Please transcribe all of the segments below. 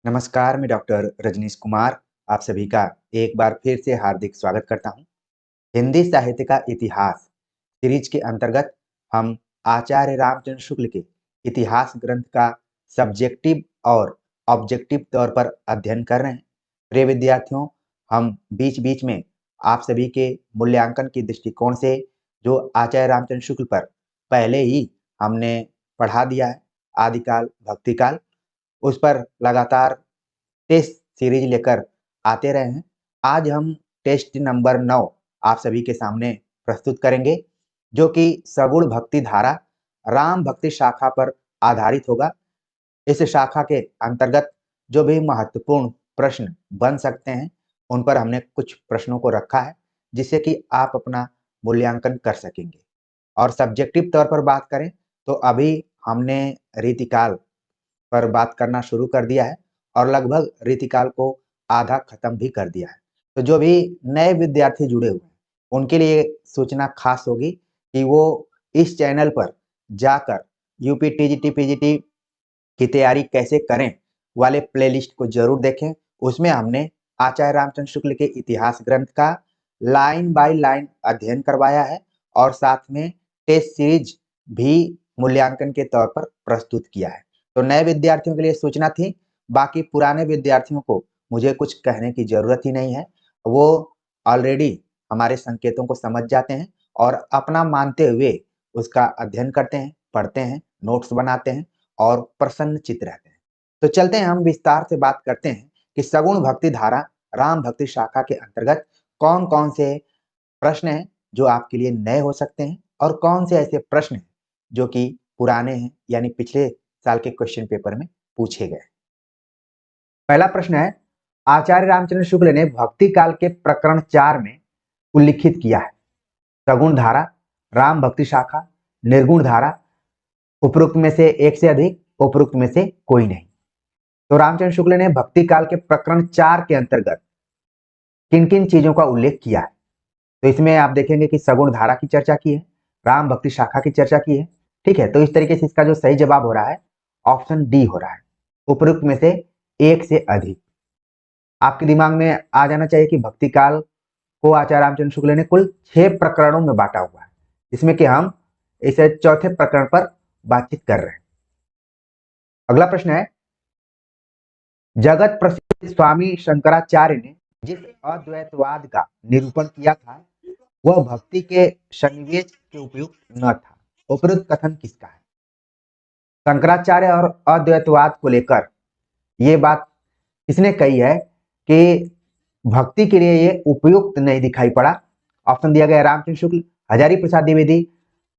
नमस्कार, मैं डॉक्टर रजनीश कुमार आप सभी का एक बार फिर से हार्दिक स्वागत करता हूँ। हिंदी साहित्य का इतिहास सीरीज के अंतर्गत हम आचार्य रामचंद्र शुक्ल के इतिहास ग्रंथ का सब्जेक्टिव और ऑब्जेक्टिव तौर पर अध्ययन कर रहे हैं। प्रिय विद्यार्थियों, हम बीच-बीच में आप सभी के मूल्यांकन के दृष्टिकोण से जो आचार्य रामचंद्र शुक्ल पर पहले ही हमने पढ़ा दिया है, आदिकाल, भक्तिकाल, उस पर लगातार टेस्ट सीरीज लेकर आते रहे हैं। आज हम टेस्ट नंबर 9 आप सभी के सामने प्रस्तुत करेंगे, जो कि सगुण भक्ति धारा राम भक्ति शाखा पर आधारित होगा। इस शाखा के अंतर्गत जो भी महत्वपूर्ण प्रश्न बन सकते हैं, उन पर हमने कुछ प्रश्नों को रखा है, जिससे कि आप अपना मूल्यांकन कर सकेंगे। और सब्जेक्टिव तौर पर बात करें, तो अभी हमने रीतिकाल पर बात करना शुरू कर दिया है और लगभग रीतिकाल को आधा खत्म भी कर दिया है। तो जो भी नए विद्यार्थी जुड़े हुए हैं, उनके लिए सूचना खास होगी कि वो इस चैनल पर जाकर यूपी टीजीटी पीजीटी की तैयारी कैसे करें वाले प्लेलिस्ट को जरूर देखें। उसमें हमने आचार्य रामचंद्र शुक्ल के इतिहास ग्रंथ का लाइन बाय लाइन अध्ययन करवाया है और साथ में टेस्ट सीरीज भी मूल्यांकन के तौर पर प्रस्तुत किया है। तो नए विद्यार्थियों के लिए सूचना थी। बाकी पुराने विद्यार्थियों को मुझे कुछ कहने की जरूरत ही नहीं है। वो ऑलरेडी हमारे संकेतों को समझ जाते हैं और अपना मानते हुए उसका अध्ययन करते हैं, पढ़ते हैं, नोट्स बनाते हैं और प्रसन्नचित्त रहते हैं। तो चलते हैं, हम विस्तार से बात करते हैं कि सगुण भक्ति धारा राम भक्ति शाखा के अंतर्गत कौन-कौन से प्रश्न हैं जो आपके लिए नए हो सकते हैं और कौन से ऐसे प्रश्न हैं जो कि पुराने हैं, यानी पिछले साल के क्वेश्चन पेपर में पूछे गए। पहला प्रश्न है, आचार्य रामचंद्र शुक्ल ने भक्ति काल के प्रकरण 4 में उल्लिखित किया है सगुण धारा, राम भक्ति शाखा, निर्गुण धारा, उपरोक्त में से एक से अधिक, उपरोक्त में से कोई नहीं। तो रामचंद्र शुक्ल ने भक्ति काल के प्रकरण 4 के अंतर्गत किन किन चीजों का उल्लेख किया है? तो इसमें आप देखेंगे कि सगुण धारा की चर्चा की है, राम भक्ति शाखा की चर्चा की है। ठीक है, तो इस तरीके से इसका जो सही जवाब हो रहा है ऑप्शन डी हो रहा है, उपरोक्त में से एक से अधिक। आपके दिमाग में आ जाना चाहिए कि भक्ति काल को आचार्य रामचंद्र शुक्ल ने कुल 6 प्रकरणों में बांटा हुआ है, जिसमें कि हम इसे चौथे प्रकरण पर बातचीत कर रहे हैं। अगला प्रश्न है, जगत प्रसिद्ध स्वामी शंकराचार्य ने जिस अद्वैतवाद का निरूपण किया था वह भक्ति के सन्निवेश के उपयुक्त न था। उपरोक्त कथन किसका है? शंकराचार्य और अद्वैतवाद को लेकर ये बात किसने कही है कि भक्ति के लिए ये उपयुक्त नहीं दिखाई पड़ा? ऑप्शन दिया गया रामचंद्र शुक्ल, हजारी प्रसाद द्विवेदी,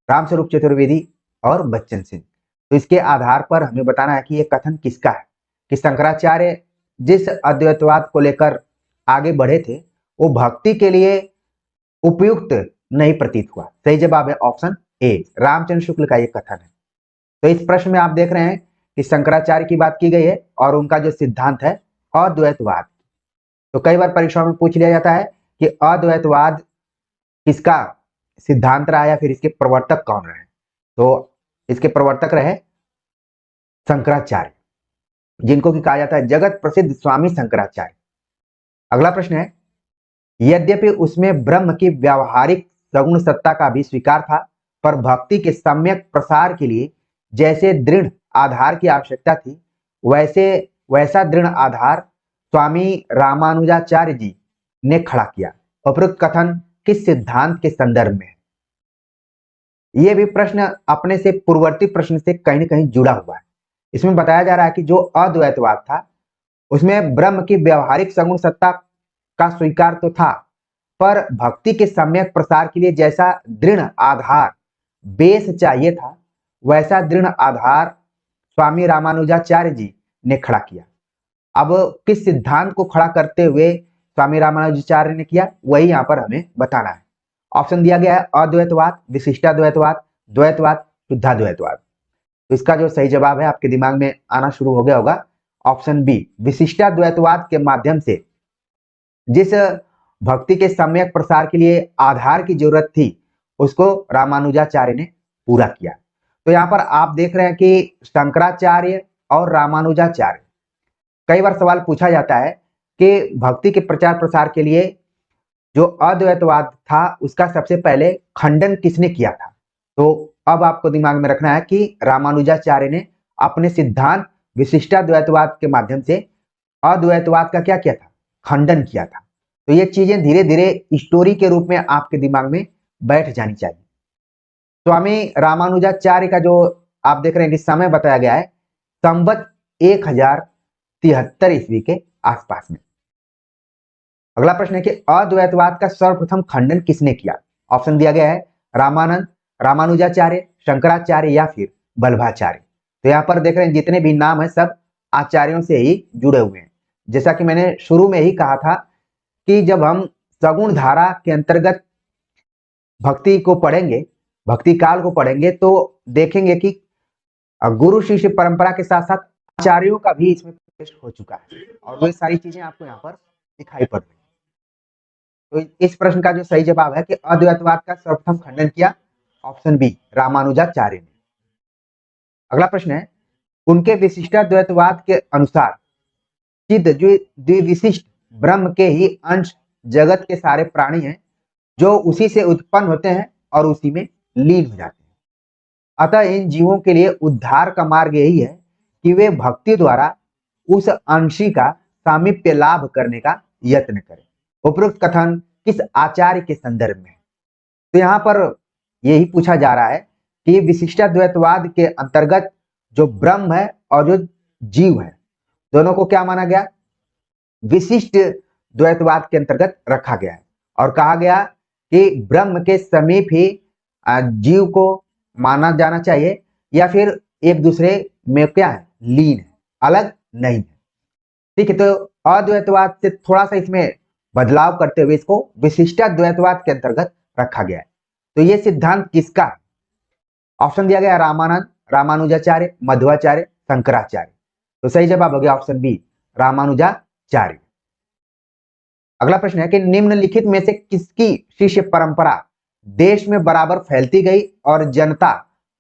रामस्वरूप चतुर्वेदी और बच्चन सिंह। तो इसके आधार पर हमें बताना है कि ये कथन किसका है कि शंकराचार्य जिस अद्वैतवाद को लेकर आगे बढ़े थे वो भक्ति के लिए उपयुक्त नहीं प्रतीत हुआ। सही जवाब है ऑप्शन ए, रामचंद्र शुक्ल का ये कथन है। तो इस प्रश्न में आप देख रहे हैं कि शंकराचार्य की बात की गई है और उनका जो सिद्धांत है अद्वैतवाद। तो कई बार परीक्षाओं में पूछ लिया जाता है कि अद्वैतवाद किसका सिद्धांत रहा या फिर इसके प्रवर्तक कौन रहे? तो इसके प्रवर्तक रहे शंकराचार्य, जिनको कि कहा जाता है जगत प्रसिद्ध स्वामी शंकराचार्य। अगला प्रश्न है, यद्यपि उसमें ब्रह्म की व्यावहारिक सगुण सत्ता का भी स्वीकार था, पर भक्ति के सम्यक प्रसार के लिए जैसे दृढ़ आधार की आवश्यकता थी वैसा दृढ़ आधार स्वामी रामानुजाचार्य जी ने खड़ा किया। उपरोक्त कथन किस सिद्धांत के संदर्भ में है? यह भी प्रश्न अपने से पूर्ववर्ती प्रश्न से कहीं न कहीं जुड़ा हुआ है। इसमें बताया जा रहा है कि जो अद्वैतवाद था उसमें ब्रह्म की व्यवहारिक सगुण सत्ता का स्वीकार तो था, पर भक्ति के सम्यक प्रसार के लिए जैसा दृढ़ आधार बेस चाहिए था वैसा दृढ़ आधार स्वामी रामानुजाचार्य जी ने खड़ा किया। अब किस सिद्धांत को खड़ा करते हुए स्वामी रामानुजाचार्य ने किया, वही यहाँ पर हमें बताना है। ऑप्शन दिया गया है अद्वैतवाद, विशिष्टाद्वैतवाद, द्वैतवाद, शुद्धाद्वैतवाद। तो इसका जो सही जवाब है आपके दिमाग में आना शुरू हो गया होगा, ऑप्शन बी, विशिष्टाद्वैतवाद के माध्यम से जिस भक्ति के सम्यक प्रसार के लिए आधार की जरूरत थी उसको रामानुजाचार्य ने पूरा किया। तो यहाँ पर आप देख रहे हैं कि शंकराचार्य और रामानुजाचार्य कई बार सवाल पूछा जाता है कि भक्ति के प्रचार प्रसार के लिए जो अद्वैतवाद था उसका सबसे पहले खंडन किसने किया था। तो अब आपको दिमाग में रखना है कि रामानुजाचार्य ने अपने सिद्धांत विशिष्टाद्वैतवाद के माध्यम से अद्वैतवाद का क्या किया था, खंडन किया था। तो ये चीजें धीरे धीरे स्टोरी के रूप में आपके दिमाग में बैठ जानी चाहिए। स्वामी रामानुजाचार्य का जो आप देख रहे हैं कि समय बताया गया है संवत 1073 ईस्वी के आसपास में। अगला प्रश्न है कि अद्वैतवाद का सर्वप्रथम खंडन किसने किया। ऑप्शन दिया गया है रामानंद, रामानुजाचार्य, शंकराचार्य या फिर वल्लभाचार्य। तो यहाँ पर देख रहे हैं जितने भी नाम है सब आचार्यों से ही जुड़े हुए हैं। जैसा कि मैंने शुरू में ही कहा था कि जब हम सगुण धारा के अंतर्गत भक्ति को पढ़ेंगे, भक्ति काल को पढ़ेंगे, तो देखेंगे कि गुरु शिष्य परंपरा के साथ साथ आचार्यों का भी इसमें प्रवेश हो चुका है और वो सारी चीजें आपको यहाँ पर दिखाई पड़ रही है। तो इस प्रश्न का जो सही जवाब है कि अद्वैतवाद का सर्वप्रथम खंडन किया, ऑप्शन बी रामानुजाचार्य ने। अगला प्रश्न है उनके विशिष्टाद्वैतवाद के अनुसार चिद जो द्विविशिष्ट ब्रह्म के ही अंश जगत के सारे प्राणी हैं जो उसी से उत्पन्न होते हैं और उसी में लीन हो जाते हैं। अतः इन जीवों के लिए उद्धार का मार्ग यही है कि वे भक्ति द्वारा उस अंशी का सामीप्य लाभ करने का यत्न करें। उपरोक्त कथन किस आचार्य के संदर्भ में है। तो यहाँ पर यही पूछा जा रहा है कि विशिष्टाद्वैतवाद के अंतर्गत जो ब्रह्म है और जो जीव है दोनों को क्या माना गया, विशिष्ट द्वैतवाद के अंतर्गत रखा गया है और कहा गया कि ब्रह्म के समीप ही जीव को माना जाना चाहिए या फिर एक दूसरे में क्या है, लीन है, अलग नहीं है। ठीक है, तो अद्वैतवाद से थोड़ा सा इसमें बदलाव करते हुए इसको विशिष्टाद्वैतवाद के अंतर्गत रखा गया है। तो ये सिद्धांत किसका है। ऑप्शन दिया गया रामानंद, रामानुजाचार्य, मध्वाचार्य, शंकराचार्य। तो सही जवाब हो गया ऑप्शन बी रामानुजाचार्य। अगला प्रश्न है कि निम्नलिखित में से किसकी शिष्य परंपरा देश में बराबर फैलती गई और जनता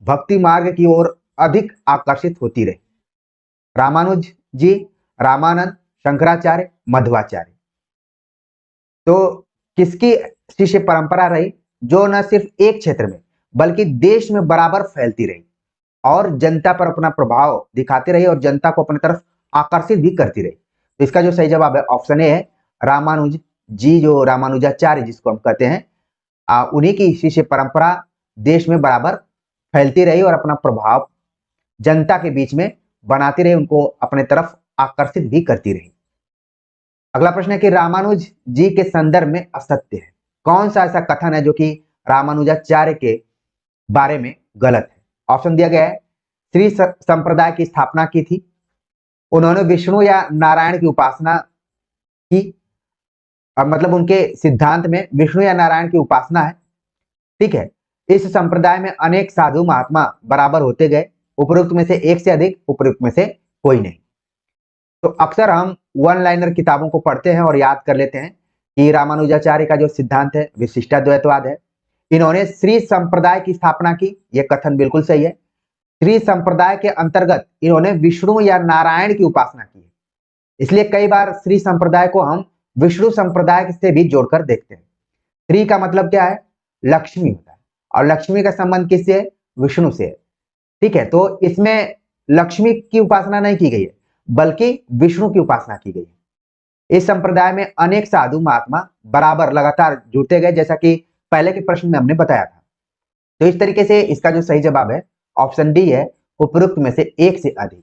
भक्ति मार्ग की ओर अधिक आकर्षित होती रही। रामानुज जी, रामानंद, शंकराचार्य, मध्वाचार्य। तो किसकी शिष्य परंपरा रही जो न सिर्फ एक क्षेत्र में बल्कि देश में बराबर फैलती रही और जनता पर अपना प्रभाव दिखाती रही और जनता को अपनी तरफ आकर्षित भी करती रही। तो इसका जो सही जवाब है ऑप्शन ए है रामानुज जी, जो रामानुजाचार्य जिसको हम कहते हैं, उन्हीं की शिष्य परंपरा देश में बराबर फैलती रही और अपना प्रभाव जनता के बीच में बनाती रही, उनको अपने तरफ आकर्षित भी करती रही। अगला प्रश्न है कि रामानुज जी के संदर्भ में असत्य है। कौन सा ऐसा कथन है जो कि रामानुजाचार्य के बारे में गलत है। ऑप्शन दिया गया है श्री संप्रदाय की स्थापना की थी, उन्होंने विष्णु या नारायण की उपासना की, मतलब उनके सिद्धांत में विष्णु या नारायण की उपासना है। ठीक है, इस संप्रदाय में अनेक साधु महात्मा बराबर होते गए, उपरोक्त में से एक से अधिक, उपरोक्त में से कोई नहीं। तो अक्सर हम वन लाइनर किताबों को पढ़ते हैं और याद कर लेते हैं कि रामानुजाचार्य का जो सिद्धांत है विशिष्टाद्वैतवाद है। इन्होंने श्री संप्रदाय की स्थापना की, यह कथन बिल्कुल सही है। श्री संप्रदाय के अंतर्गत इन्होंने विष्णु या नारायण की उपासना की है, इसलिए कई बार श्री संप्रदाय को हम विष्णु संप्रदाय से भी जोड़कर देखते हैं। श्री का मतलब क्या है, लक्ष्मी होता है और लक्ष्मी का संबंध किससे है, विष्णु से है। ठीक है, तो इसमें लक्ष्मी की उपासना नहीं की गई है बल्कि विष्णु की उपासना की गई है। इस संप्रदाय में अनेक साधु महात्मा बराबर लगातार जुड़ते गए, जैसा कि पहले के प्रश्न में हमने बताया था। तो इस तरीके से इसका जो सही जवाब है ऑप्शन डी है, उपरोक्त में से एक से अधिक।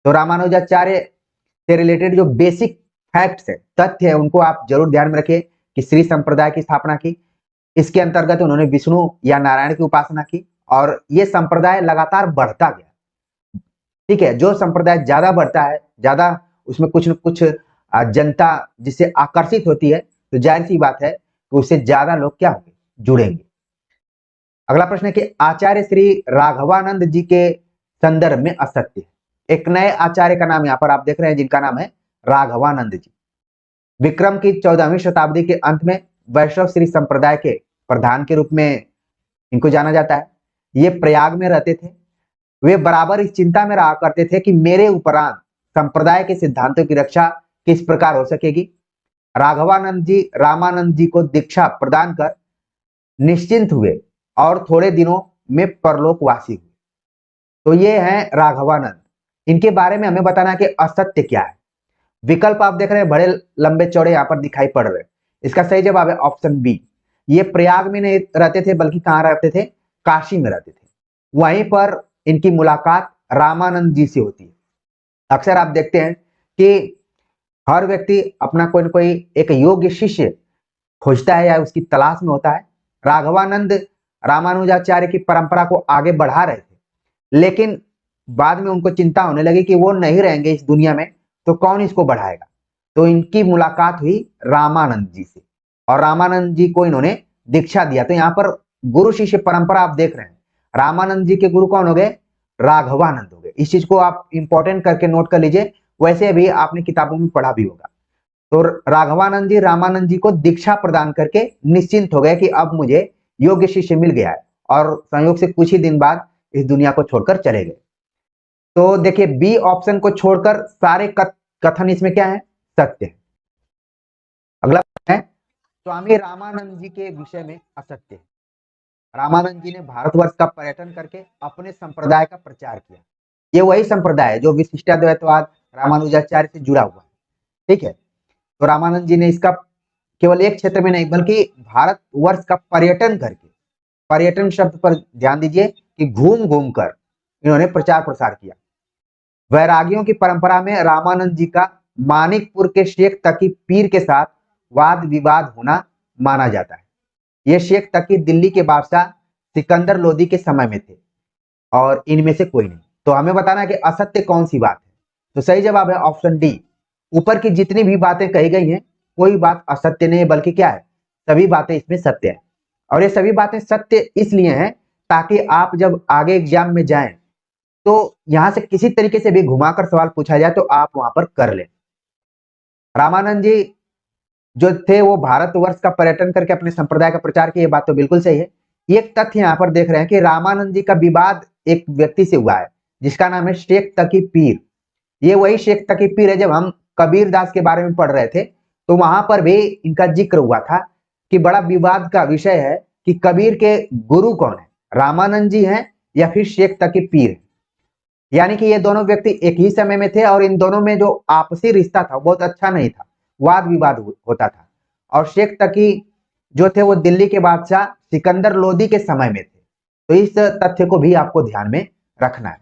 तो रामानुजाचार्य से रिलेटेड जो बेसिक फैक्ट्स है, तथ्य है, उनको आप जरूर ध्यान में रखिए कि श्री संप्रदाय की स्थापना की, इसके अंतर्गत उन्होंने विष्णु या नारायण की उपासना की और ये संप्रदाय लगातार बढ़ता गया। ठीक है, जो संप्रदाय ज्यादा बढ़ता है, ज्यादा उसमें कुछ न कुछ जनता जिससे आकर्षित होती है, तो जाहिर सी बात है कि उससे ज्यादा लोग क्या होंगे, जुड़ेंगे। अगला प्रश्न है कि आचार्य श्री राघवानंद जी के संदर्भ में असत्य है। एक नए आचार्य का नाम यहाँ पर आप देख रहे हैं जिनका नाम है राघवानंद जी। विक्रम की 14वीं शताब्दी के अंत में वैष्णव श्री संप्रदाय के प्रधान के रूप में इनको जाना जाता है। ये प्रयाग में रहते थे। वे बराबर इस चिंता में रहा करते थे कि मेरे उपरांत संप्रदाय के सिद्धांतों की रक्षा किस प्रकार हो सकेगी? राघवानंद जी रामानंद जी को दीक्षा प्रदान कर निश्चिंत हुए और थोड़े दिनों में परलोकवासी हुए। तो ये हैं राघवानंद। इनके बारे में हमें बताना है कि असत्य क्या है। विकल्प आप देख रहे हैं बड़े लंबे चौड़े यहाँ पर दिखाई पड़ रहे हैं। इसका सही जवाब है ऑप्शन बी। ये प्रयाग में नहीं रहते थे बल्कि कहाँ रहते थे? काशी में रहते थे। वहीं पर इनकी मुलाकात रामानंद जी से होती है। अक्सर आप देखते हैं कि हर व्यक्ति अपना कोई न कोई एक योग्य शिष्य खोजता है या उसकी तलाश में होता है। राघवानंद रामानुजाचार्य की परंपरा को आगे बढ़ा रहे थे, लेकिन बाद में उनको चिंता होने लगी कि वो नहीं रहेंगे इस दुनिया में तो कौन इसको बढ़ाएगा। तो इनकी मुलाकात हुई रामानंद जी से और रामानंद जी को इन्होंने दीक्षा दिया। तो यहाँ पर गुरु शिष्य परंपरा आप देख रहे हैं। रामानंद जी के गुरु कौन हो गए? राघवानंद हो गए। इस चीज को आप इंपॉर्टेंट करके नोट कर लीजिए, वैसे भी आपने किताबों में पढ़ा भी होगा। तो राघवानंद जी रामानंद जी को दीक्षा प्रदान करके निश्चिंत हो गए कि अब मुझे योग्य शिष्य मिल गया है, और संयोग से कुछ ही दिन बाद इस दुनिया को छोड़कर चले गए। तो देखिए बी ऑप्शन को छोड़कर सारे कथन इसमें क्या है? सत्य है। अगला है स्वामी रामानंद जी के विषय में असत्य है। रामानंद जी ने भारतवर्ष का पर्यटन करके अपने संप्रदाय का प्रचार किया। ये वही संप्रदाय है जो विशिष्टाद्वैतवाद रामानुजाचार्य से जुड़ा हुआ है। ठीक है, तो रामानंद जी ने इसका केवल एक क्षेत्र में नहीं बल्कि भारतवर्ष का पर्यटन करके, पर्यटन शब्द पर ध्यान दीजिए कि घूम घूम कर इन्होंने प्रचार प्रसार किया। वैरागियों की परंपरा में रामानंद जी का मानिकपुर के शेख तकी पीर के साथ वाद विवाद होना माना जाता है। ये शेख तकी दिल्ली के बादशाह सिकंदर लोदी के समय में थे और इनमें से कोई नहीं। तो हमें बताना है कि असत्य कौन सी बात है। तो सही जवाब है ऑप्शन डी। ऊपर की जितनी भी बातें कही गई हैं कोई बात असत्य नहीं है, बल्कि क्या है? सभी बातें इसमें सत्य है। और ये सभी बातें सत्य इसलिए हैं ताकि आप जब आगे एग्जाम में जाएं तो यहां से किसी तरीके से भी घुमाकर सवाल पूछा जाए तो आप वहां पर कर लें। रामानंद जी जो थे वो भारतवर्ष का पर्यटन करके अपने संप्रदाय का प्रचार किया, ये बात तो बिल्कुल सही है। एक तथ्य यहाँ पर देख रहे हैं कि रामानंद जी का विवाद एक व्यक्ति से हुआ है जिसका नाम है शेख तकी पीर। ये वही शेख तकी पीर है। जब हम कबीर दास के बारे में पढ़ रहे थे तो वहां पर भी इनका जिक्र हुआ था कि बड़ा विवाद का विषय है कि कबीर के गुरु कौन है, रामानंद जी हैं या फिर शेख तकी पीर है। यानी कि ये दोनों व्यक्ति एक ही समय में थे और इन दोनों में जो आपसी रिश्ता था बहुत अच्छा नहीं था, वाद विवाद होता था। और शेख तकी जो थे वो दिल्ली के बादशाह सिकंदर लोदी के समय में थे। तो इस तथ्य को भी आपको ध्यान में रखना है।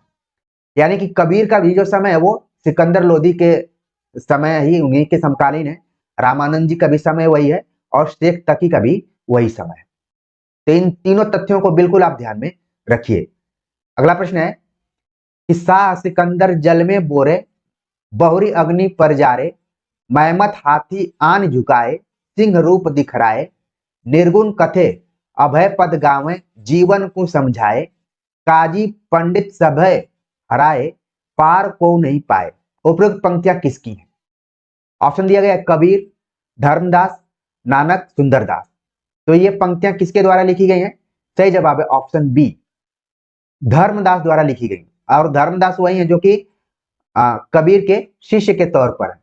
यानी कि कबीर का भी जो समय है वो सिकंदर लोदी के समय ही उन्हीं के समकालीन है। रामानंद जी का भी समय वही है और शेख तकी का भी वही समय है। तो इन तीनों तथ्यों को बिल्कुल आप ध्यान में रखिए। अगला प्रश्न है कि शाह सिकंदर जल में बोरे, बहुरी अग्नि पर जारे, मैमत हाथी आन झुकाए, सिंह रूप दिखराए, निर्गुण कथे अभय पद गावे, जीवन को समझाए, काजी पंडित सभय हराए, पार को नहीं पाए। उपरोक्त पंक्तियां किसकी हैं? ऑप्शन दिया गया है कबीर, धर्मदास, नानक, सुंदरदास। तो ये पंक्तियां किसके द्वारा लिखी गई हैं? सही जवाब है ऑप्शन बी, धर्मदास द्वारा लिखी गई। और धर्मदास वही है जो कि कबीर के शिष्य के तौर पर है।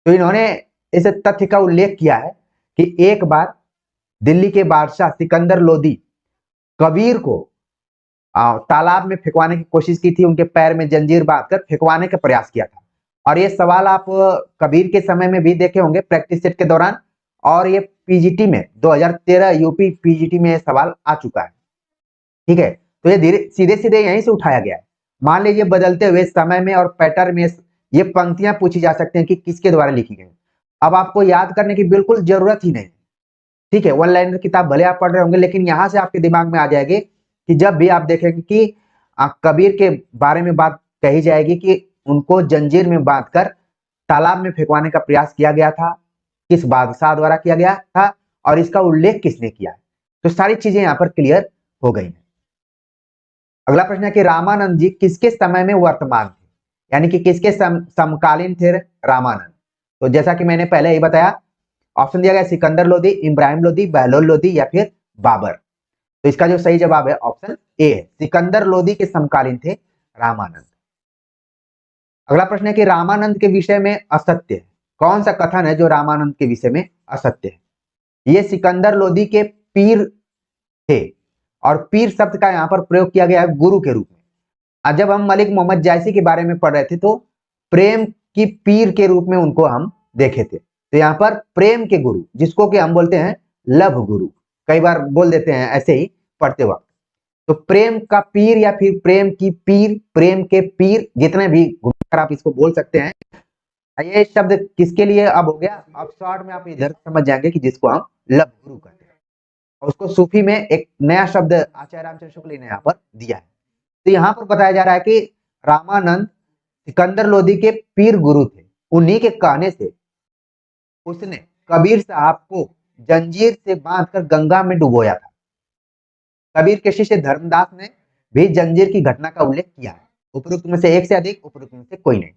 तो इन्होंने इस तथ्य का उल्लेख किया है कि एक बार दिल्ली के बादशाह सिकंदर लोदी कबीर को तालाब में फेंकवाने की कोशिश की थी, उनके पैर में जंजीर बांधकर फेंकवाने का प्रयास किया था। और ये सवाल आप कबीर के समय में भी देखे होंगे प्रैक्टिस सेट के दौरान, और ये पीजीटी में 2013 यूपी पीजीटी में सवाल आ चुका है। ठीक है, तो ये सीधे सीधे यहीं से उठाया गया है। मान लीजिए बदलते हुए समय में और पैटर्न में ये पंक्तियां पूछी जा सकती हैं कि किसके द्वारा लिखी गई। अब आपको याद करने की बिल्कुल जरूरत ही नहीं। ठीक है, वन लाइनर किताब भले आप पढ़ रहे होंगे लेकिन यहां से आपके दिमाग में आ जाएगी कि जब भी आप देखेंगे कि कबीर के बारे में बात कही जाएगी कि उनको जंजीर में बांधकर तालाब में फेंकवाने का प्रयास किया गया था, किस बादशाह द्वारा किया गया था और इसका उल्लेख किसने किया है। तो सारी चीजें यहाँ पर क्लियर हो गई हैं। अगला प्रश्न है कि रामानंद जी किसके समय में वर्तमान थे, यानी कि किसके समकालीन थे रामानंद। तो जैसा कि मैंने पहले ही बताया, ऑप्शन दिया गया सिकंदर लोदी, इब्राहिम लोदी, बहलोल लोदी या फिर बाबर। तो इसका जो सही जवाब है ऑप्शन ए है, सिकंदर लोदी के समकालीन थे रामानंद। अगला प्रश्न है कि रामानंद के विषय में असत्य है। कौन सा कथन है जो रामानंद के विषय में असत्य है? ये सिकंदर लोदी के पीर थे, और पीर शब्द का यहाँ पर प्रयोग किया गया है गुरु के रूप में। आज जब हम मलिक मोहम्मद जायसी के बारे में पढ़ रहे थे तो प्रेम की पीर के रूप में उनको हम देखे थे। तो यहाँ पर प्रेम के गुरु, जिसको कि हम बोलते हैं लव गुरु, कई बार बोल देते हैं ऐसे ही पढ़ते वक्त। तो प्रेम का पीर या फिर प्रेम की पीर, प्रेम के पीर, जितने भी घुमाकर आप इसको बोल सकते हैं। ये शब्द किसके लिए अब हो गया? अब शॉर्ट में आप इधर समझ जाएंगे कि जिसको हम लव गुरु कहते हैं, और उसको सूफी में एक नया शब्द आचार्य रामचंद्र शुक्ल ने यहाँ पर दिया है। तो यहाँ पर बताया जा रहा है कि रामानंद सिकंदर लोदी के पीर गुरु थे। उन्हीं के कहने से उसने कबीर साहब को जंजीर से बांधकर गंगा में डुबोया था। कबीर के शिष्य धर्मदास ने भी जंजीर की घटना का उल्लेख किया है। उपरोक्त में से एक से अधिक, उपरोक्त में से कोई नहीं।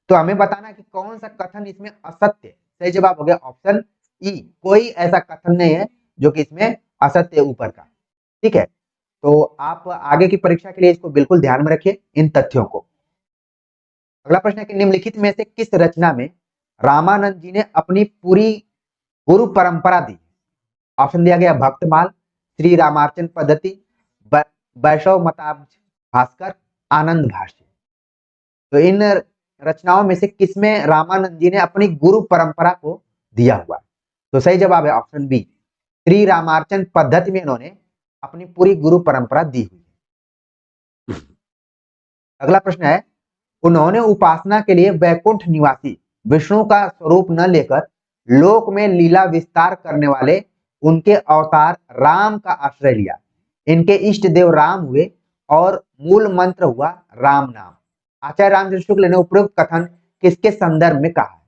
तो हमें बताना कि कौन सा कथन इसमें असत्य है। सही जवाब हो गया ऑप्शन ई, कोई ऐसा कथन नहीं है जो कि इसमें असत्य है ऊपर का। ठीक है, तो आप आगे की परीक्षा के लिए इसको बिल्कुल ध्यान में रखिए, इन तथ्यों को। अगला प्रश्न है कि निम्नलिखित में से किस रचना में रामानंद जी ने अपनी पूरी गुरु परंपरा दी? ऑप्शन दिया गया भक्तमाल, श्री रामार्चन पद्धति, वैष्णव मताब्ज भास्कर, आनंद भाष्य। तो इन रचनाओं में से किसमें रामानंद जी ने अपनी गुरु परंपरा को दिया हुआ? तो सही जवाब है ऑप्शन बी, श्री रामार्चन पद्धति में इन्होंने अपनी पूरी गुरु परंपरा दी हुई है। अगला प्रश्न है, उन्होंने उपासना के लिए वैकुंठ निवासी विष्णु का स्वरूप न लेकर लोक में लीला विस्तार करने वाले उनके अवतार राम का आश्रय लिया। इनके इष्ट देव राम हुए और मूल मंत्र हुआ राम नाम। आचार्य रामचंद्र शुक्ल ने उपरोक्त कथन किसके संदर्भ में कहा है?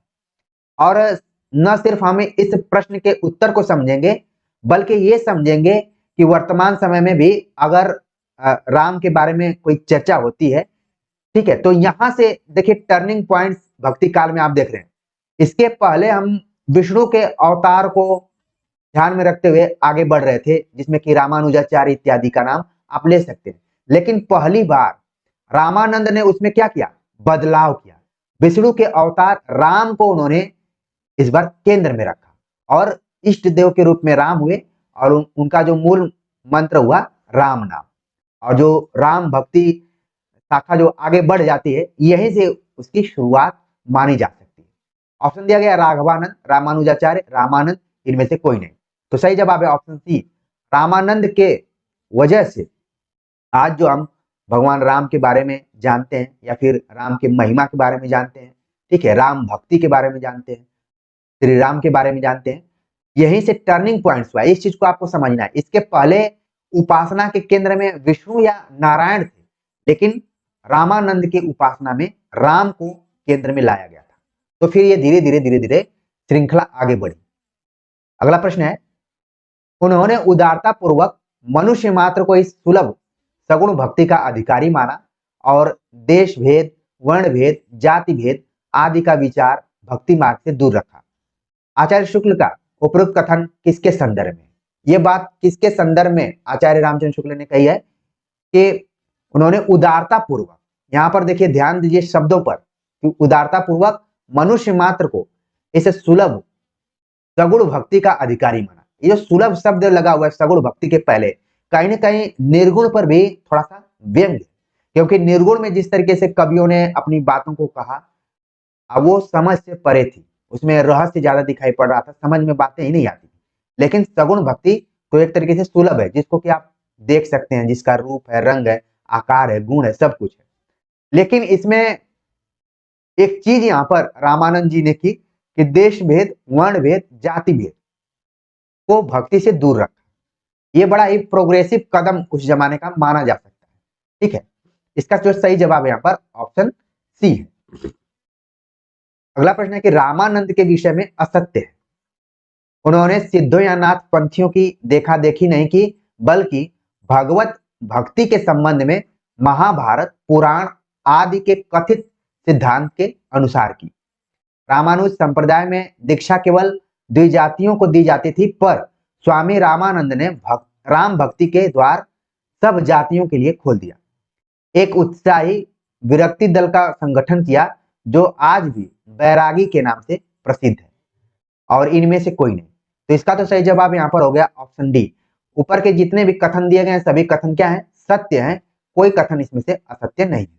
और न सिर्फ हमें इस प्रश्न के उत्तर को समझेंगे, बल्कि ये समझेंगे कि वर्तमान समय में भी अगर राम के बारे में कोई चर्चा होती है, ठीक है, तो यहां से देखिए टर्निंग पॉइंट्स भक्ति काल में आप देख रहे हैं। इसके पहले हम विष्णु के अवतार को ध्यान में रखते हुए आगे बढ़ रहे थे, जिसमें कि रामानुजाचार्य इत्यादि का नाम आप ले सकते हैं। लेकिन पहली बार रामानंद ने उसमें क्या किया? बदलाव किया। विष्णु के अवतार राम को उन्होंने इस बार केंद्र में रखा और इष्ट देव के रूप में राम हुए, और उनका जो मूल मंत्र हुआ राम नाम। और जो राम भक्ति शाखा जो आगे बढ़ जाती है, यहीं से उसकी शुरुआत मानी जा सकती है। ऑप्शन दिया गया राघवानंद, रामानुजाचार्य, रामानंद, इनमें से कोई नहीं। तो सही जवाब है ऑप्शन सी, रामानंद के वजह से आज जो हम भगवान राम के बारे में जानते हैं, या फिर राम के महिमा के बारे में जानते हैं, ठीक है, राम भक्ति के बारे में जानते हैं, श्री राम के बारे में जानते हैं, यहीं से टर्निंग पॉइंट्स हुआ। इस चीज को आपको समझना है। इसके पहले उपासना के केंद्र में विष्णु या नारायण थे, लेकिन रामानंद के उपासना में राम को केंद्र में लाया गया था। तो फिर ये धीरे धीरे श्रृंखला आगे बढ़ी। अगला प्रश्न है, उन्होंने उदारता पूर्वक मनुष्य मात्र को इस सुलभ सगुण भक्ति का अधिकारी माना और देश भेद, वर्ण भेद, जाति भेद आदि का विचार भक्ति मार्ग से दूर रखा। आचार्य शुक्ल का उपरोक्त कथन किसके संदर्भ में? ये बात किसके संदर्भ में आचार्य रामचंद्र शुक्ल ने कही है कि उन्होंने उदारता पूर्वक, यहां पर देखिए ध्यान दीजिए शब्दों पर, कि उदारता पूर्वक मनुष्य मात्र को इसे सुलभ सगुण भक्ति का अधिकारी माना। ये जो सुलभ शब्द लगा हुआ है सगुण भक्ति के पहले, कहीं ना कहीं निर्गुण पर भी थोड़ा सा व्यंग्य, क्योंकि निर्गुण में जिस तरीके से कवियों ने अपनी बातों को कहा, अब वो समझ से परे थी, उसमें रहस्य ज्यादा दिखाई पड़ रहा था, समझ में बातें ही नहीं आती। लेकिन सगुण भक्ति तो एक तरीके से सुलभ है, जिसको कि आप देख सकते हैं, जिसका रूप है, रंग है, आकार है, गुण है, सब कुछ है। लेकिन इसमें एक चीज यहां पर रामानंद जी ने की कि देश भेद, वर्ण भेद, जाति भेद को भक्ति से दूर रखा। ये बड़ा ही प्रोग्रेसिव कदम उस जमाने का माना जा सकता है। ठीक है, इसका जो सही जवाब यहाँ पर ऑप्शन सी है। अगला प्रश्न है कि रामानंद के विषय में असत्य है। उन्होंने सिद्धों या नाथ पंथियों की देखा देखी नहीं की, बल्कि भगवत भक्ति के संबंध में महाभारत, पुराण आदि के कथित सिद्धांत के अनुसार की। रामानुज संप्रदाय में दीक्षा केवल द्विजातियों को दी जाती थी, पर स्वामी रामानंद ने राम भक्ति के द्वार सब जातियों के लिए खोल दिया। एक उत्साही विरक्ति दल का संगठन किया, जो आज भी बैरागी के नाम से प्रसिद्ध है और इनमें से कोई नहीं। तो इसका तो सही जवाब यहाँ पर हो गया ऑप्शन डी। ऊपर के जितने भी कथन दिए गए हैं सभी कथन क्या है, सत्य है, कोई कथन इसमें से असत्य नहीं है।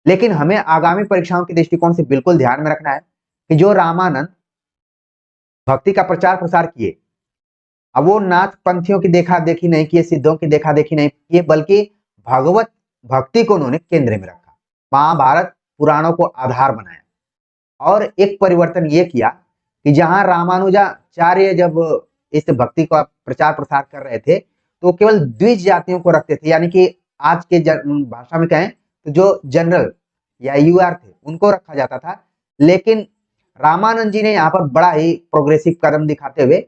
लेकिन हमें आगामी परीक्षाओं के दृष्टिकोण से बिल्कुल ध्यान में रखना है कि जो रामानंद भक्ति का प्रचार प्रसार किए, अब वो नाथ पंथियों की देखा देखी नहीं किए, सिद्धों की देखा देखी नहीं किए, बल्कि भगवत भक्ति को उन्होंने केंद्र में रखा, महाभारत पुराणों को आधार बनाया। और एक परिवर्तन ये किया कि जहां रामानुजाचार्य जब इस भक्ति का प्रचार प्रसार कर रहे थे तो केवल द्विज जातियों को रखते थे, यानी कि आज के भाषा में कहें तो जो जनरल या यूआर थे उनको रखा जाता था। लेकिन रामानंद जी ने यहाँ पर बड़ा ही प्रोग्रेसिव कदम दिखाते हुए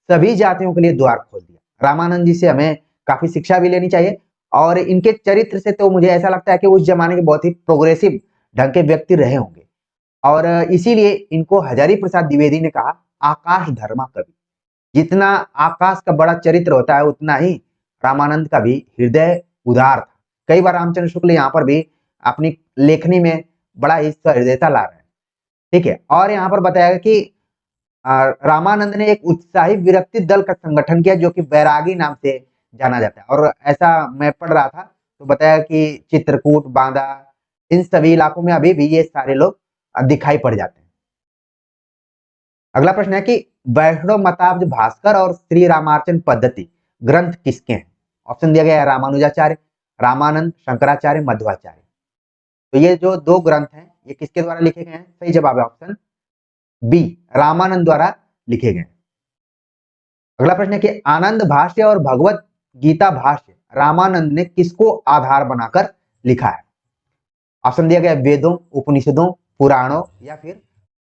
सभी जातियों के लिए द्वार खोल दिया। रामानंद जी से हमें काफी शिक्षा भी लेनी चाहिए और इनके चरित्र से तो मुझे ऐसा लगता है कि उस जमाने के बहुत ही प्रोग्रेसिव ढंग के व्यक्ति रहे होंगे और इसीलिए इनको हजारी प्रसाद द्विवेदी ने कहा आकाश धर्मा कवि। जितना आकाश का बड़ा चरित्र होता है उतना ही रामानंद का भी हृदय उदार था। कई बार रामचंद्र शुक्ल यहाँ पर भी अपनी लेखनी में बड़ा ही सहृदयता ला रहे हैं, ठीक है। और यहाँ पर बताया गया कि रामानंद ने एक उत्साही विरक्ति दल का संगठन किया जो कि बैरागी नाम से जाना जाता है। और ऐसा मैं पढ़ रहा था तो बताया कि चित्रकूट, बांदा, इन सभी इलाकों में अभी भी ये सारे लोग दिखाई पड़ जाते हैं। अगला प्रश्न है कि वैष्णव मताब्ज भास्कर और श्री रामार्चन पद्धति ग्रंथ किसके हैं? ऑप्शन दिया गया है रामानुजाचार्य, रामानंद, शंकराचार्य, मध्वाचार्य। तो ये जो दो ग्रंथ हैं ये किसके द्वारा लिखे गए हैं? सही जवाब है ऑप्शन बी, रामानंद द्वारा लिखे गए। अगला प्रश्न है कि आनंद भाष्य और भगवत गीता भाष्य रामानंद ने किसको आधार बनाकर लिखा है? ऑप्शन दिया गया वेदों, उपनिषदों, पुराणों या फिर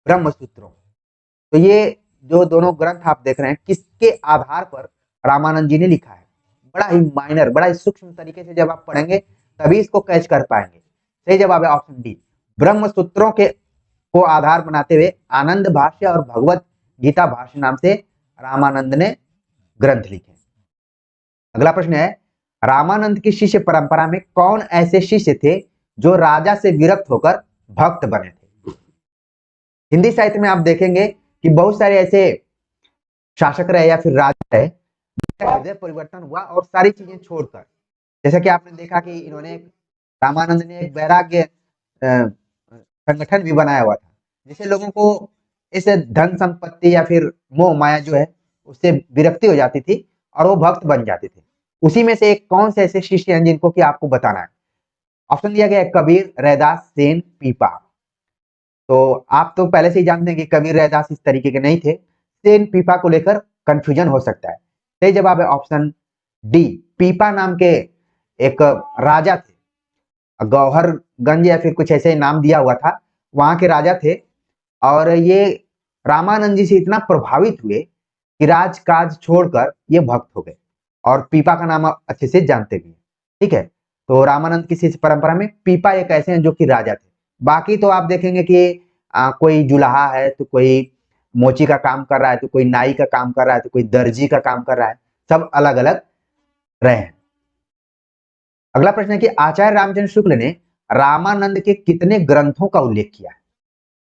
ब्रह्मसूत्रों। तो ये जो दोनों ग्रंथ आप देख रहे हैं किसके आधार पर रामानंद जी ने लिखा है? बड़ा ही माइनर, बड़ा ही सूक्ष्म तरीके से जब आप पढ़ेंगे तभी इसको कैच कर पाएंगे। सही जवाब है ऑप्शन डी, ब्रह्मसूत्रों के को आधार बनाते हुए आनंद भाष्य और भगवत गीता भाष्य नाम से रामानंद ने ग्रंथ लिखे। अगला प्रश्न है रामानंद की शिष्य परंपरा में कौन ऐसे शिष्य थे जो राजा से विरक्त होकर भक्त बने थे? हिंदी साहित्य में आप देखेंगे कि बहुत सारे ऐसे शासक रहे या फिर राजा रहे हृदय परिवर्तन हुआ और सारी चीजें छोड़कर, जैसा कि आपने देखा कि इन्होंने रामानंद ने एक वैराग्य संगठन भी बनाया हुआ था जिससे लोगों को इस धन संपत्ति या फिर मोह माया जो है उससे विरक्ति हो जाती थी और वो भक्त बन जाते थे। उसी में से एक कौन से ऐसे शिष्य हैं जिनको कि आपको बताना है? ऑप्शन दिया गया है कबीर, रैदास, सेन, पीपा। तो आप तो पहले से ही जानते हैं कि कबीर, रैदास इस तरीके के नहीं थे, सेन, पीपा को लेकर कंफ्यूजन हो सकता है। सही जवाब है ऑप्शन डी, पीपा नाम के एक राजा थे, गौहरगंज या फिर कुछ ऐसे नाम दिया हुआ था, वहां के राजा थे और ये रामानंद जी से इतना प्रभावित हुए कि राजकाज छोड़कर ये भक्त हो गए और पीपा का नाम आप अच्छे से जानते भी हैं, ठीक है। तो रामानंद की शिष्य परंपरा में पीपा एक ऐसे हैं जो कि राजा थे। बाकी तो आप देखेंगे कि कोई जुलाहा है तो कोई मोची का काम कर रहा है, तो कोई नाई का काम कर रहा है, तो कोई दर्जी का काम कर रहा है, सब अलग अलग रहे हैं। अगला प्रश्न है कि आचार्य रामचंद्र शुक्ल ने रामानंद के कितने ग्रंथों का उल्लेख किया है?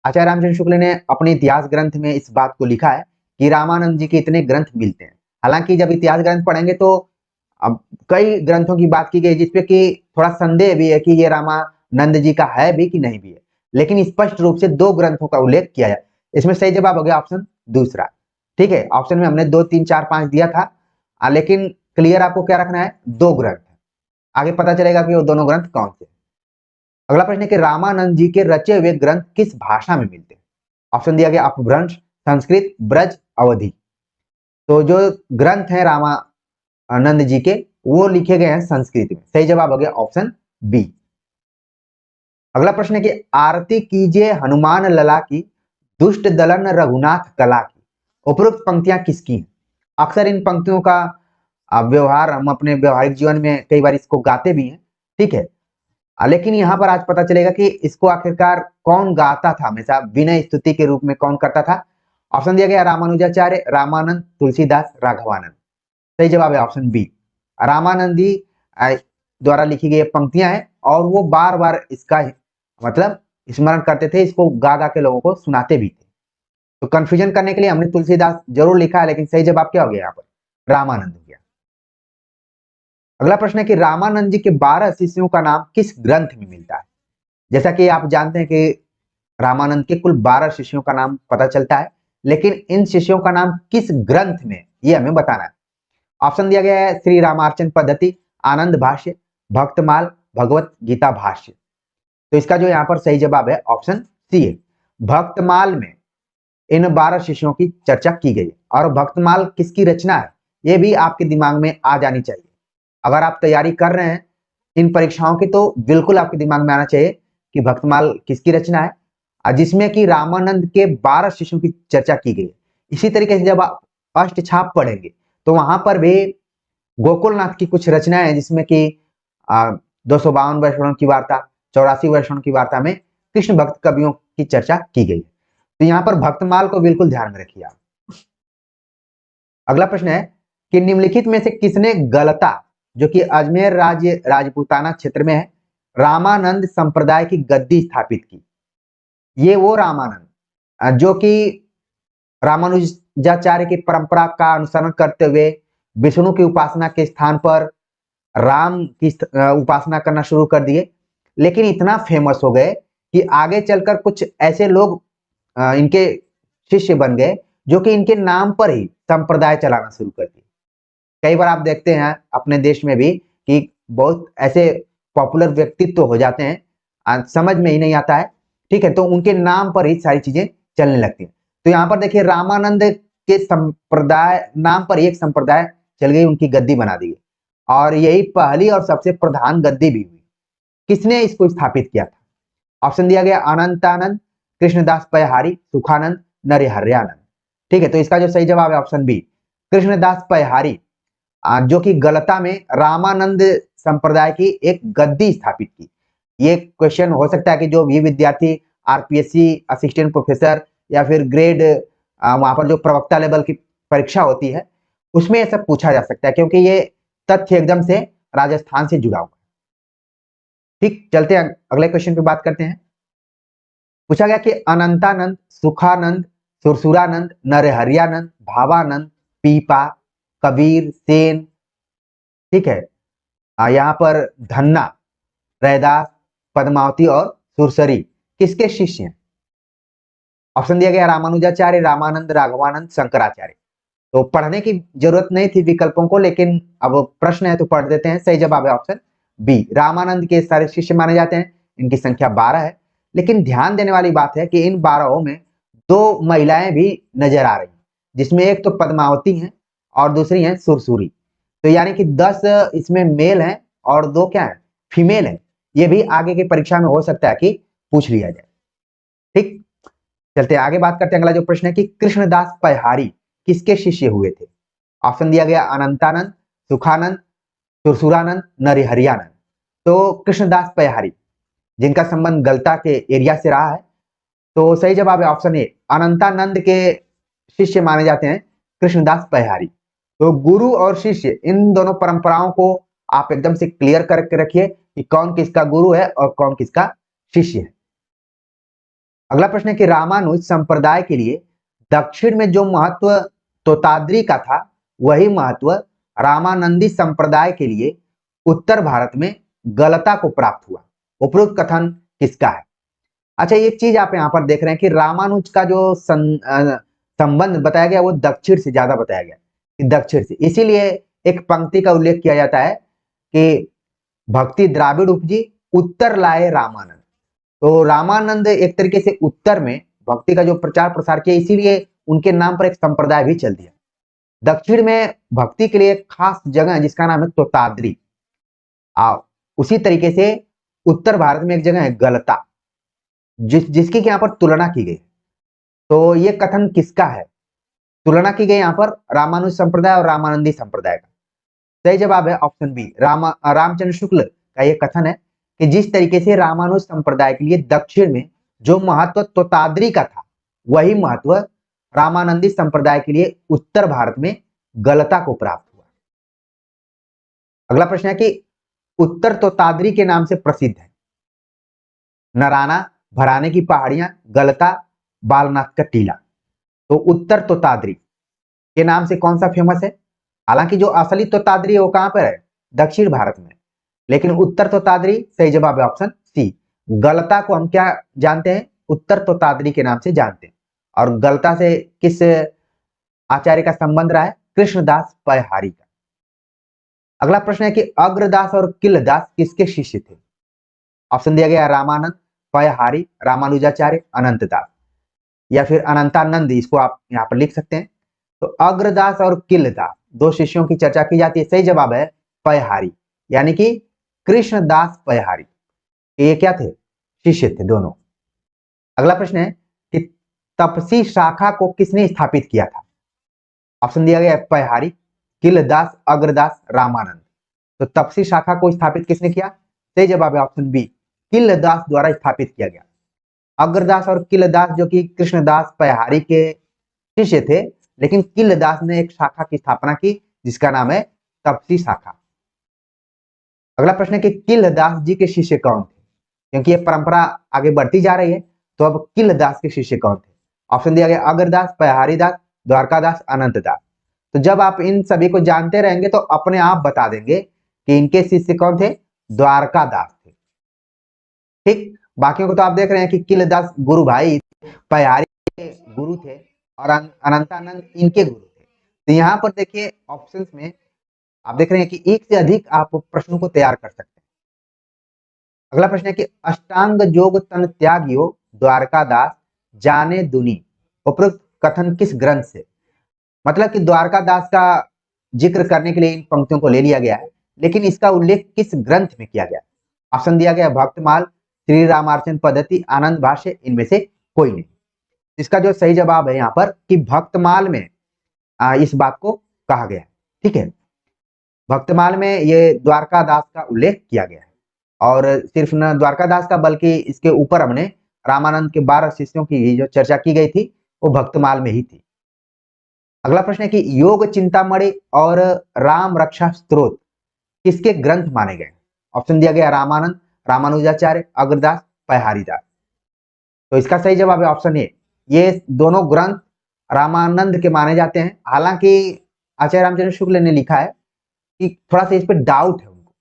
आचार्य रामचंद्र शुक्ल ने अपने इतिहास ग्रंथ में इस बात को लिखा है कि रामानंद जी के इतने ग्रंथ मिलते हैं। हालांकि जब इतिहास ग्रंथ पढ़ेंगे तो अब कई ग्रंथों की बात की गई जिसपे कि थोड़ा संदेह भी है कि ये रामानंद जी का है भी कि नहीं भी है, लेकिन स्पष्ट रूप से दो ग्रंथों का उल्लेख किया है। इसमें सही जवाब हो गया ऑप्शन दूसरा, ठीक है। ऑप्शन में हमने 2, 3, 4, 5 दिया था, लेकिन क्लियर आपको क्या रखना है? दो ग्रंथ। आगे पता चलेगा कि वो दोनों ग्रंथ कौन से। अगला प्रश्न है कि रामानंद जी के रचे हुए ग्रंथ किस भाषा में मिलते हैं? ऑप्शन दिया गया अपभ्रंश, संस्कृत, ब्रज, अवधी। तो जो ग्रंथ है रामानंद जी के वो लिखे गए हैं संस्कृत में। सही जवाब हो गया ऑप्शन बी। अगला प्रश्न है कि आरती कीजिए हनुमान लला की, दुष्ट दलन रघुनाथ कला की, उपरोक्त पंक्तियां किसकी हैं? अक्सर इन पंक्तियों का व्यवहार हम अपने व्यवहारिक जीवन में कई बार इसको गाते भी हैं, ठीक है। लेकिन यहाँ पर आज पता चलेगा कि इसको आखिरकार कौन गाता था, हमेशा विनय स्तुति के रूप में कौन करता था? ऑप्शन दिया गया रामानुजाचार्य, रामानंद, तुलसीदास, राघवानंद। सही जवाब है ऑप्शन बी, रामानंद जी द्वारा लिखी गई पंक्तियां हैं और वो बार बार इसका मतलब स्मरण करते थे, इसको गा गा के लोगों को सुनाते भी थे। तो कंफ्यूजन करने के लिए हमने तुलसीदास जरूर लिखा है, लेकिन सही जवाब क्या हो गया यहाँ पर? रामानंद हो गया। अगला प्रश्न है कि रामानंद जी के 12 शिष्यों का नाम किस ग्रंथ में मिलता है? जैसा कि आप जानते हैं कि रामानंद के कुल 12 शिष्यों का नाम पता चलता है, लेकिन इन शिष्यों का नाम किस ग्रंथ में, ये हमें बताना है। ऑप्शन दिया गया है श्री रामार्चन पद्धति, आनंद भाष्य, भक्तमाल, भगवत गीता भाष्य। तो इसका जो यहाँ पर सही जवाब है ऑप्शन सी है। भक्तमाल में इन 12 शिष्यों की चर्चा की गई और भक्तमाल किसकी रचना है, ये भी आपके दिमाग में आ जानी चाहिए। अगर आप तैयारी कर रहे हैं इन परीक्षाओं की तो बिल्कुल आपके दिमाग में आना चाहिए कि भक्तमाल किसकी रचना है, जिसमें कि रामानंद के 12 शिष्यों की चर्चा की गई है। इसी तरीके से जब आप अष्टछाप पढ़ेंगे तो वहां पर भी गोकुलनाथ की कुछ रचनाएं हैं, जिसमें कि 252 वैष्णव की वार्ता, 84 वैष्णव की वार्ता में कृष्ण भक्त कवियों की चर्चा की गई है। तो यहाँ पर भक्तमाल को बिल्कुल ध्यान में रखिए आप। अगला प्रश्न है कि निम्नलिखित में से किसने गलता, जो कि अजमेर राज्य राजपूताना क्षेत्र में है, रामानंद संप्रदाय की गद्दी स्थापित की? ये वो रामानंद जो कि रामानुजाचार्य की परंपरा का अनुसरण करते हुए विष्णु की उपासना के स्थान पर राम की उपासना करना शुरू कर दिए, लेकिन इतना फेमस हो गए कि आगे चलकर कुछ ऐसे लोग इनके शिष्य बन गए जो कि इनके नाम पर ही संप्रदाय चलाना शुरू कर दिए। कई बार आप देखते हैं अपने देश में भी कि बहुत ऐसे पॉपुलर व्यक्तित्व हो जाते हैं, समझ में ही नहीं आता है, ठीक है, तो उनके नाम पर ही सारी चीजें चलने लगती हैं। तो यहाँ पर देखिए रामानंद के संप्रदाय नाम पर एक संप्रदाय चल गई, उनकी गद्दी बना दी गई, और यही पहली और सबसे प्रधान गद्दी भी हुई। किसने इसको स्थापित किया था? ऑप्शन दिया गया अनंतानंद, कृष्णदास पयहारी, सुखानंद, नरहरियानंद। ठीक है, तो इसका जो सही जवाब है ऑप्शन बी, कृष्णदास पयहारी, जो कि गलता में रामानंद संप्रदाय की एक गद्दी स्थापित की। ये क्वेश्चन हो सकता है कि जो भी विद्यार्थी आरपीएससी असिस्टेंट प्रोफेसर या फिर ग्रेड वहां पर जो प्रवक्ता लेवल की परीक्षा होती है उसमें ये सब पूछा जा सकता है, क्योंकि ये तथ्य एकदम से राजस्थान से जुड़ा हुआ। ठीक, चलते हैं अगले क्वेश्चन पे बात करते हैं। पूछा गया कि अनंतानंद, सुखानंद, सुरसुरानंद, नरहरियानंद, भावानंद, पीपा, कबीर, सेन, ठीक है, यहाँ पर धन्ना, रैदास, पद्मावती और सुरसरी किसके शिष्य हैं? ऑप्शन दिया गया रामानुजाचार्य, रामानंद, राघवानंद, शंकराचार्य। तो पढ़ने की जरूरत नहीं थी विकल्पों को, लेकिन अब प्रश्न है तो पढ़ देते हैं। सही जवाब है ऑप्शन बी, रामानंद के सारे शिष्य माने जाते हैं, इनकी संख्या 12 है। लेकिन ध्यान देने वाली बात है कि इन 12 में 2 महिलाएं भी नजर आ रही, जिसमें एक तो पद्मावती है और दूसरी है सुरसुरी। तो यानी कि 10 इसमें मेल हैं और 2 क्या है, फीमेल है। ये भी आगे की परीक्षा में हो सकता है कि पूछ लिया जाए। ठीक, चलते आगे बात करते हैं। अगला जो प्रश्न है कि कृष्णदास पयहारी किसके शिष्य हुए थे? ऑप्शन दिया गया अनंतानंद, सुखानंद, सुरसुरानंद, नरहरियानंद। तो कृष्णदास पयहारी, जिनका संबंध गलता के एरिया से रहा है, तो सही जवाब है ऑप्शन ए, अनंतानंद के शिष्य माने जाते हैं कृष्णदास पयहारी। तो गुरु और शिष्य इन दोनों परंपराओं को आप एकदम से क्लियर करके रखिए कि कौन किसका गुरु है और कौन किसका शिष्य है। अगला प्रश्न है कि रामानुज संप्रदाय के लिए दक्षिण में जो महत्व तोताद्री का था, वही महत्व रामानंदी संप्रदाय के लिए उत्तर भारत में गलता को प्राप्त हुआ। उपरोक्त कथन किसका है? अच्छा, एक चीज आप यहाँ पर देख रहे हैं कि रामानुज का जो संबंध बताया गया वो दक्षिण से ज्यादा बताया गया, कि दक्षिण से, इसीलिए एक पंक्ति का उल्लेख किया जाता है कि भक्ति द्राविड़ उपजी, उत्तर लाए रामानंद। तो रामानंद एक तरीके से उत्तर में भक्ति का जो प्रचार प्रसार किया, इसीलिए उनके नाम पर एक संप्रदाय भी चल दिया। दक्षिण में भक्ति के लिए एक खास जगह है जिसका नाम है तोताद्री। उसी तरीके से उत्तर भारत में एक जगह है गलता, जिसकी यहाँ पर तुलना की गई। तो ये कथन किसका है? तुलना की गई यहाँ पर रामानुज संप्रदाय और रामानंदी संप्रदाय का। सही जवाब है ऑप्शन बी, रामचंद्र शुक्ल का ये कथन है कि जिस तरीके से रामानुज संप्रदाय के लिए दक्षिण में जो महत्व तोताद्री का था, वही महत्व रामानंदी संप्रदाय के लिए उत्तर भारत में गलता को प्राप्त हुआ। अगला प्रश्न है कि उत्तर तोताद्री के नाम से प्रसिद्ध है नराना, भराने की पहाड़ियां, गलता, बालनाथ का टीला। तो उत्तर तोताद्री के नाम से कौन सा फेमस है? हालांकि जो असली तोताद्री है वो कहां पर है? दक्षिण भारत में। लेकिन उत्तर तोताद्री सही जवाब है ऑप्शन सी। गलता को हम क्या जानते हैं? उत्तर तोताद्री के नाम से जानते हैं। और गलता से किस आचार्य का संबंध रहा है? कृष्णदास पयहारी का। अगला प्रश्न है कि अग्रदास और किलदास किसके शिष्य थे? ऑप्शन दिया गया रामानंद, पयहारी, रामानुजाचार्य, अनंतदास, या फिर अनंतानंद, इसको आप यहाँ पर लिख सकते हैं। तो अग्रदास और किलदास दो शिष्यों की चर्चा की जाती है। सही जवाब है पयहारी, यानी कि कृष्णदास पयहारी। ये क्या थे? शिष्य थे दोनों। अगला प्रश्न है कि तपसी शाखा को किसने स्थापित किया था? ऑप्शन दिया गया है पयहारी, किलदास, अग्रदास, रामानंद। तो तपसी शाखा को स्थापित किसने किया? सही जवाब है ऑप्शन बी, किलदास द्वारा स्थापित किया गया। अग्रदास और किलदास जो कि कृष्णदास पयहारी के शिष्य थे, लेकिन किलदास ने एक शाखा की स्थापना की जिसका नाम है तपसी शाखा। अगला प्रश्न है कि किलदास जी के शिष्य कौन थे? क्योंकि ये परंपरा आगे बढ़ती जा रही है, तो अब किलदास के शिष्य कौन थे? ऑप्शन दिया गया अग्रदास, पयहारीदास, द्वारकादास, अनंतदास। तो जब आप इन सभी को जानते रहेंगे तो अपने आप बता देंगे कि इनके शिष्य कौन थे? द्वारकादास थे। ठीक, बाकियों को तो आप देख रहे हैं कि किलदास गुरु भाई, पयहारी के गुरु थे और अनंतानंद इनके गुरु थे। तो यहाँ पर देखिए ऑप्शंस में आप देख रहे हैं कि एक से अधिक आप प्रश्नों को तैयार कर सकते हैं। अगला प्रश्न है कि अष्टांग योग तन त्यागियो द्वारकादास जाने दुनी, उपरोक्त कथन किस ग्रंथ से? मतलब कि द्वारकादास का जिक्र करने के लिए इन पंक्तियों को ले लिया गया है, लेकिन इसका उल्लेख किस ग्रंथ में किया गया? ऑप्शन दिया गया भक्तमाल, श्री रामार्चन पद्धति, आनंद भाष्य, इनमें से कोई नहीं। इसका जो सही जवाब है यहाँ पर कि भक्तमाल में इस बात को कहा गया है। ठीक है, भक्तमाल में ये द्वारकादास का उल्लेख किया गया है। और सिर्फ न द्वारकादास का बल्कि इसके ऊपर हमने रामानंद के 12 शिष्यों की जो चर्चा की गई थी वो भक्तमाल में ही थी। अगला प्रश्न है कि योग चिंतामणि और राम रक्षा स्तोत्र किसके ग्रंथ माने गए? ऑप्शन दिया गया रामानंद, रामानुजाचार्य, अग्रदास, पयहारीदास। तो इसका सही जवाब है ऑप्शन ए। ये दोनों ग्रंथ रामानंद के माने जाते हैं। हालांकि आचार्य रामचंद्र शुक्ल ने लिखा है कि थोड़ा सा इस पर डाउट है उनको।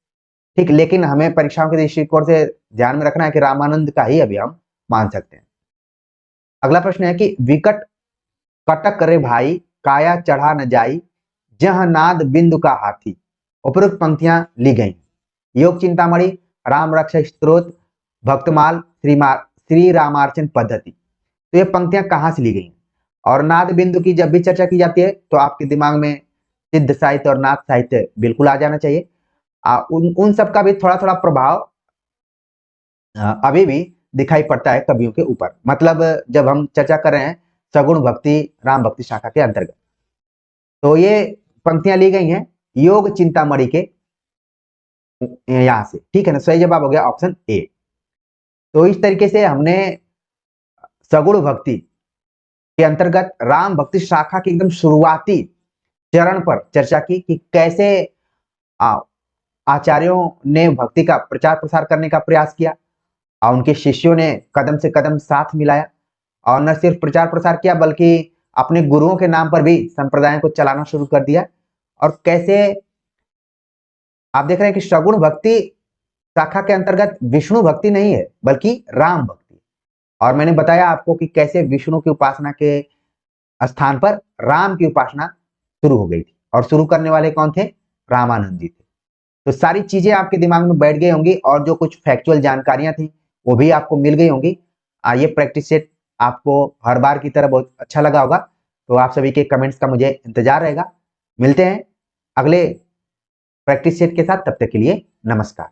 ठीक, लेकिन हमें परीक्षाओं के दृष्टिकोण से ध्यान में रखना है कि रामानंद का ही अभी हम मान सकते हैं। अगला प्रश्न है कि विकट कटक रे भाई काया चढ़ा न जाई, जह नाद बिंदु का हाथी, उपरोक्त पंक्तियां ली गई। योग चिंतामणि, राम रक्षा स्तोत्र, भक्तमाल, श्री रामार्चन पद्धति। तो ये पंक्तियां कहां से ली गई? और नाद बिंदु की जब भी चर्चा की जाती है तो आपके दिमाग में सिद्ध साहित्य और नाथ साहित्य बिल्कुल आ जाना चाहिए। उन सब का भी थोड़ा थोड़ा प्रभाव अभी भी दिखाई पड़ता है कवियों के ऊपर। मतलब जब हम चर्चा कर रहे हैं सगुण भक्ति राम भक्ति शाखा के अंतर्गत, तो ये पंक्तियां ली गई हैं योग चिंतामणि के यहां से। ठीक है ना, सही जवाब हो गया ऑप्शन ए। तो इस तरीके से हमने सगुण भक्ति के अंतर्गत राम भक्ति शाखा की एकदम शुरुआती चरण पर चर्चा की कि कैसे आचार्यों ने भक्ति का प्रचार प्रसार करने का प्रयास किया और उनके शिष्यों ने कदम से कदम साथ मिलाया और न सिर्फ प्रचार प्रसार किया बल्कि अपने गुरुओं के नाम पर भी संप्रदाय को चलाना शुरू कर दिया। और कैसे आप देख रहे हैं कि सगुण भक्ति शाखा के अंतर्गत विष्णु भक्ति नहीं है बल्कि राम भक्ति। और मैंने बताया आपको कि कैसे विष्णु की उपासना के स्थान पर राम की उपासना शुरू हो गई थी और शुरू करने वाले कौन थे? रामानंद जी थे। तो सारी चीजें आपके दिमाग में बैठ गई होंगी और जो कुछ फैक्चुअल जानकारियां थी वो भी आपको मिल गई होंगी। ये प्रैक्टिस सेट आपको हर बार की तरह बहुत अच्छा लगा होगा। तो आप सभी के कमेंट्स का मुझे इंतजार रहेगा। मिलते हैं अगले प्रैक्टिस सेट के साथ, तब तक के लिए नमस्कार।